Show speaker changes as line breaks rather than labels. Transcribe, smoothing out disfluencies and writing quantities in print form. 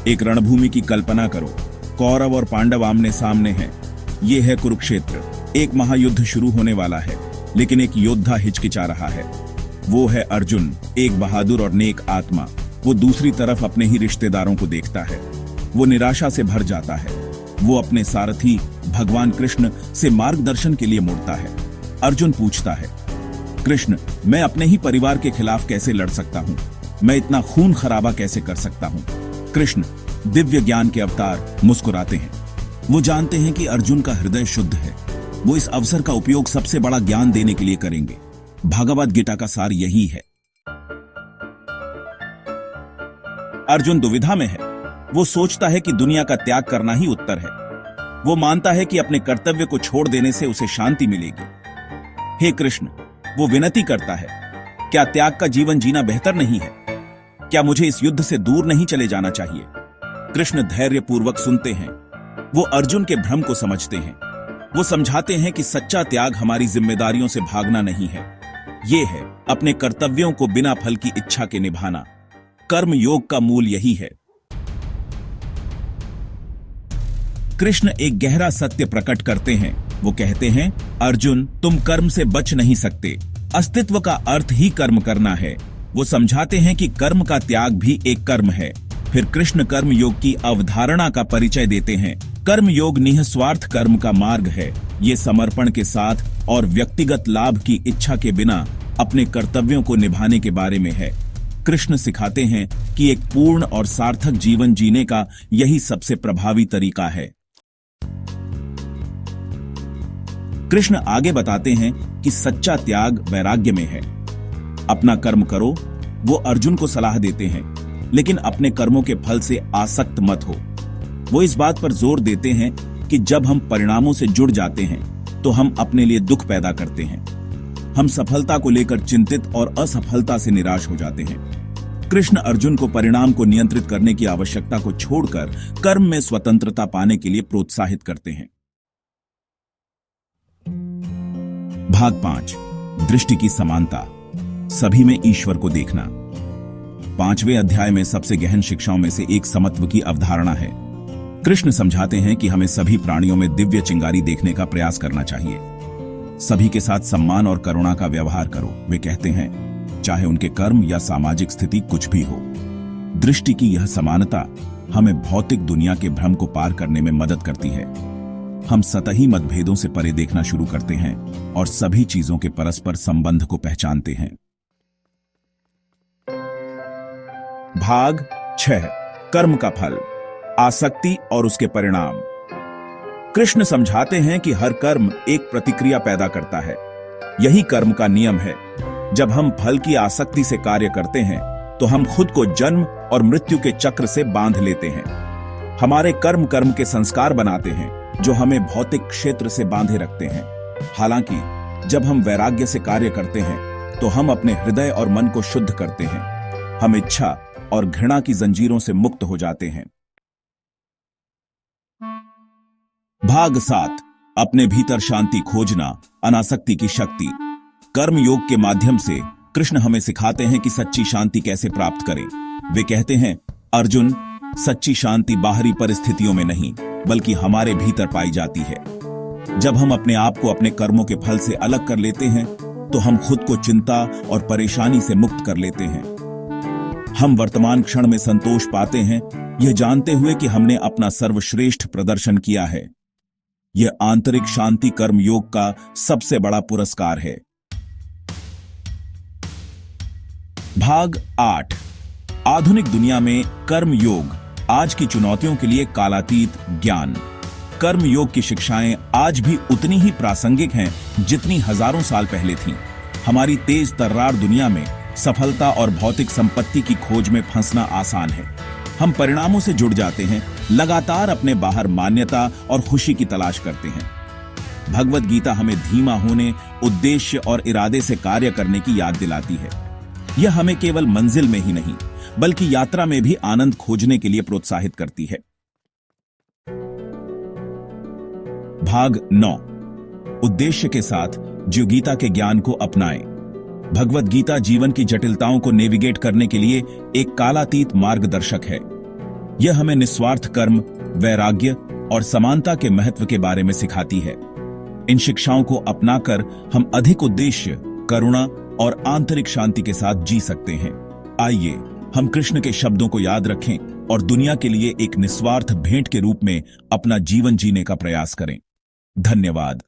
एक रणभूमि की कल्पना करो। कौरव और पांडव आमने सामने हैं। ये है कुरुक्षेत्र। एक महायुद्ध शुरू होने वाला है, लेकिन एक योद्धा हिचकिचा रहा है। वो है अर्जुन, एक बहादुर और नेक आत्मा। वो दूसरी तरफ अपने ही रिश्तेदारों को देखता है। वो निराशा से भर जाता है। वो अपने सारथी भगवान कृष्ण से मार्गदर्शन के लिए मुड़ता है। अर्जुन पूछता है, कृष्ण, मैं अपने ही परिवार के खिलाफ कैसे लड़ सकता हूँ? मैं इतना खून खराबा कैसे कर सकता हूँ? कृष्ण दिव्य ज्ञान के अवतार मुस्कुराते हैं। वो जानते हैं कि अर्जुन का हृदय शुद्ध है। वो इस अवसर का उपयोग सबसे बड़ा ज्ञान देने के लिए करेंगे। भगवद गीता का सार यही है। अर्जुन दुविधा में है। वो सोचता है कि दुनिया का त्याग करना ही उत्तर है। वो मानता है कि अपने कर्तव्य को छोड़ देने से उसे शांति मिलेगी। हे कृष्ण, वो विनती करता है, क्या त्याग का जीवन जीना बेहतर नहीं है? क्या मुझे इस युद्ध से दूर नहीं चले जाना चाहिए? कृष्ण धैर्यपूर्वक सुनते हैं। वो अर्जुन के भ्रम को समझते हैं। वो समझाते हैं कि सच्चा त्याग हमारी जिम्मेदारियों से भागना नहीं है। ये है अपने कर्तव्यों को बिना फल की इच्छा के निभाना। कर्म योग का मूल यही है। कृष्ण एक गहरा सत्य प्रकट करते हैं। वो कहते हैं, अर्जुन, तुम कर्म से बच नहीं सकते। अस्तित्व का अर्थ ही कर्म करना है। वो समझाते हैं कि कर्म का त्याग भी एक कर्म है। फिर कृष्ण कर्म योग की अवधारणा का परिचय देते हैं। कर्म योग निःस्वार्थ कर्म का मार्ग है। ये समर्पण के साथ और व्यक्तिगत लाभ की इच्छा के बिना अपने कर्तव्यों को निभाने के बारे में है। कृष्ण सिखाते हैं कि एक पूर्ण और सार्थक जीवन जीने का यही सबसे प्रभावी तरीका है। कृष्ण आगे बताते हैं कि सच्चा त्याग वैराग्य में है। अपना कर्म करो, वो अर्जुन को सलाह देते हैं, लेकिन अपने कर्मों के फल से आसक्त मत हो। वो इस बात पर जोर देते हैं कि जब हम परिणामों से जुड़ जाते हैं तो हम अपने लिए दुख पैदा करते हैं। हम सफलता को लेकर चिंतित और असफलता से निराश हो जाते हैं। कृष्ण अर्जुन को परिणाम को नियंत्रित करने की आवश्यकता को छोड़कर कर्म में स्वतंत्रता पाने के लिए प्रोत्साहित करते हैं। भाग 5, दृष्टि की समानता, सभी में ईश्वर को देखना। 5वें अध्याय में सबसे गहन शिक्षाओं में से एक समत्व की अवधारणा है। कृष्ण समझाते हैं कि हमें सभी प्राणियों में दिव्य चिंगारी देखने का प्रयास करना चाहिए। सभी के साथ सम्मान और करुणा का व्यवहार करो। वे कहते हैं, चाहे उनके कर्म या सामाजिक स्थिति कुछ भी हो। दृष्टि की यह समानता हमें भौतिक दुनिया के भ्रम को पार करने में मदद करती है। हम सतही मतभेदों से परे देखना शुरू करते हैं और सभी चीजों के परस्पर संबंध को पहचानते हैं। भाग 6, कर्म का फल, आसक्ति और उसके परिणाम। कृष्ण समझाते हैं कि हर कर्म एक प्रतिक्रिया पैदा करता है। यही कर्म का नियम है। जब हम फल की आसक्ति से कार्य करते हैं तो हम खुद को जन्म और मृत्यु के चक्र से बांध लेते हैं। हमारे कर्म कर्म के संस्कार बनाते हैं जो हमें भौतिक क्षेत्र से बांधे रखते हैं। हालांकि जब हम वैराग्य से कार्य करते हैं तो हम अपने हृदय और मन को शुद्ध करते हैं। हम इच्छा और घृणा की जंजीरों से मुक्त हो जाते हैं। भाग 7, अपने भीतर शांति खोजना, अनासक्ति की शक्ति। कर्म योग के माध्यम से कृष्ण हमें सिखाते हैं कि सच्ची शांति कैसे प्राप्त करें। वे कहते हैं, अर्जुन, सच्ची शांति बाहरी परिस्थितियों में नहीं बल्कि हमारे भीतर पाई जाती है। जब हम अपने आप को अपने कर्मों के फल से अलग कर लेते हैं तो हम खुद को चिंता और परेशानी से मुक्त कर लेते हैं। हम वर्तमान क्षण में संतोष पाते हैं, यह जानते हुए कि हमने अपना सर्वश्रेष्ठ प्रदर्शन किया है। यह आंतरिक शांति कर्म योग का सबसे बड़ा पुरस्कार है। भाग 8, आधुनिक दुनिया में कर्म योग आज की चुनौतियों के लिए कालातीत ज्ञान। कर्म योग की शिक्षाएं आज भी उतनी ही प्रासंगिक हैं जितनी हजारों साल पहले थीं। हमारी तेज तर्रार दुनिया में सफलता और भौतिक संपत्ति की खोज में फंसना आसान है। हम परिणामों से जुड़ जाते हैं, लगातार अपने बाहर मान्यता और खुशी की तलाश करते हैं। भगवद गीता हमें धीमा होने, उद्देश्य और इरादे से कार्य करने की याद दिलाती है। यह हमें केवल मंजिल में ही नहीं बल्कि यात्रा में भी आनंद खोजने के लिए प्रोत्साहित करती है। भाग 9, उद्देश्य के साथ जीव गीता के ज्ञान को अपनाएं। भगवद गीता जीवन की जटिलताओं को नेविगेट करने के लिए एक कालातीत मार्गदर्शक है। यह हमें निस्वार्थ कर्म, वैराग्य और समानता के महत्व के बारे में सिखाती है। इन शिक्षाओं को अपनाकर हम अधिक उद्देश्य, करुणा और आंतरिक शांति के साथ जी सकते हैं। आइए हम कृष्ण के शब्दों को याद रखें और दुनिया के लिए एक निस्वार्थ भेंट के रूप में अपना जीवन जीने का प्रयास करें। धन्यवाद।